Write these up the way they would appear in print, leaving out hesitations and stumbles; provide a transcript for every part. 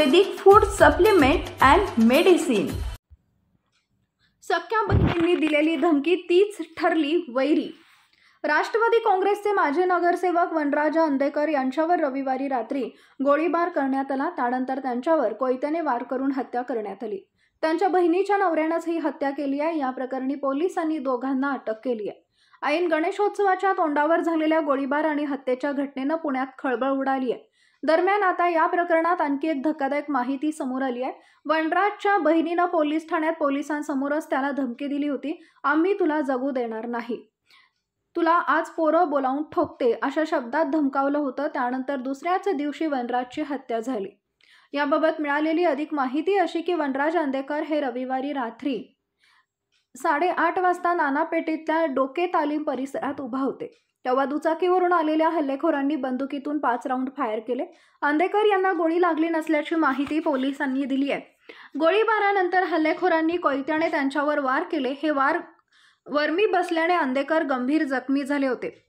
Ayurvedic food supplement and medicine. सख्या बहिणींनी दिलेली धमकी तीच ठरली वैरी। राष्ट्रवादी काँग्रेसचे माजी नगरसेवक वनराज अंदेकर यांच्यावर रविवारी रात्री गोळीबार करण्यात आला। त्यानंतर त्यांच्यावर कोयत्याने वार करून हत्या करण्यात आली। त्यांच्या बहिणीच्या नवऱ्यानेच ही हत्या केली आहे। या प्रकरणी पोलिसांनी दोघांना अटक केली आहे। ऐन गणेशोत्सवाच्या तोंडावर झालेल्या गोळीबार आणि हत्येच्या घटनेनं पुण्यात खळबळ उडाली आहे। दरम्यान आता या प्रकरणात आणखी एक धक्कादायक माहिती समोर आली आहे। वनराजच्या बहिणीनं पोलीस ठाण्यात पोलिसांसमोरच त्याला धमकी दिली होती, आम्ही तुला जगू देणार नाही, तुला आज पोरं बोलावून ठोकते अशा शब्दात धमकावलं होतं। त्यानंतर दुसऱ्याच दिवशी वनराजची हत्या झाली। याबाबत मिळालेली अधिक माहिती अशी की वनराज अंदेकर हे रविवारी रात्री 8:30 वाजता नानापेठेतल्या डोके तालीम परिसरात उभा होते। तेव्हा दुचाकीवरून आलेल्या हल्लेखोरांनी बंदुकीतून 5 राऊंड फायर केले। अंदेकर यांना गोळी लागली नसल्याची माहिती पोलिसांनी दिली आहे। गोळीबारानंतर हल्लेखोरांनी कोयत्याने त्यांच्यावर वार केले। हे वार वर्मी बसल्याने अंदेकर गंभीर जखमी झाले होते।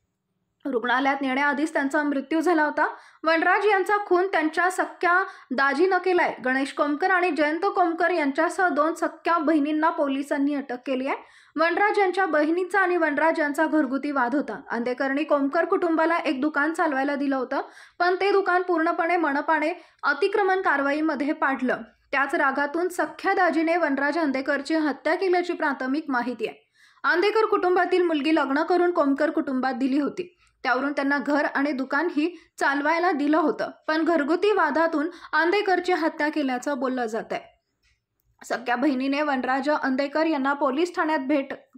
रुग्णालयात नेण्याआधीच त्यांचा मृत्यू झाला होता। वनराज यांचा खून त्यांच्या सख्या दाजीनं केलाय। गणेश कोमकर आणि जयंत कोमकर यांच्यासह 2 सख्या बहिणींना पोलिसांनी अटक केली आहे। वनराज यांच्या बहिणीचा आणि वनराज यांचा घरगुती वाद होता। अंदेकरनी कोमकर कुटुंबाला एक दुकान चालवायला दिलं होतं, पण ते दुकान पूर्णपणे मनपाने अतिक्रमण कारवाईमध्ये पाडलं। त्याच रागातून सख्या दाजीने वनराज अंदेकरची हत्या केल्याची प्राथमिक माहिती आहे। अंदेकर कुटुंबातील मुलगी लग्न करून कोमकर कुटुंबात दिली होती। त्यावरून त्यांना घर आणि दुकान ही चालवायला दिलं होतं, पण घरगुती वादातून अंदेकरची हत्या केल्याचं बोललं जात आहे। सख्या बहिणीने वनराज अंदेकर यांना पोलीस ठाण्यात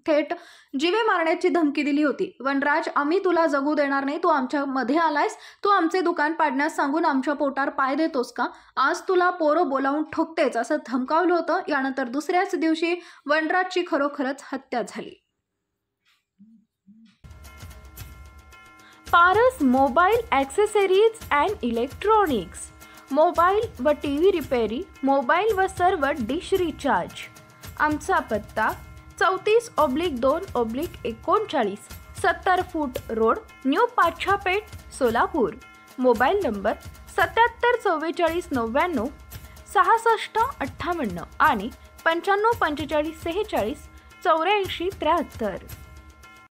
थेट जीवे मारण्याची धमकी दिली होती। वनराज, आम्ही तुला जगू देणार नाही, तू आमच्या मध्ये आलायस, तू आमचे दुकान पाडण्यास सांगून आमच्या पोटावर पाय देतोस का, आज तुला पोरं बोलावून ठोकतेच असं धमकावलं होतं। यानंतर दुसऱ्याच दिवशी वनराजची खरोखरच हत्या झाली। Paras mobile accessories and electronics, mobile व टीव्ही रिपेरी, मोबाईल व सर्व डिश रिचार्ज। आमचा पत्ता 34/2/39 70 फूट road, new Pachhapeth, Solapur. Mobile number 774499 6658 आणि 954546 8473।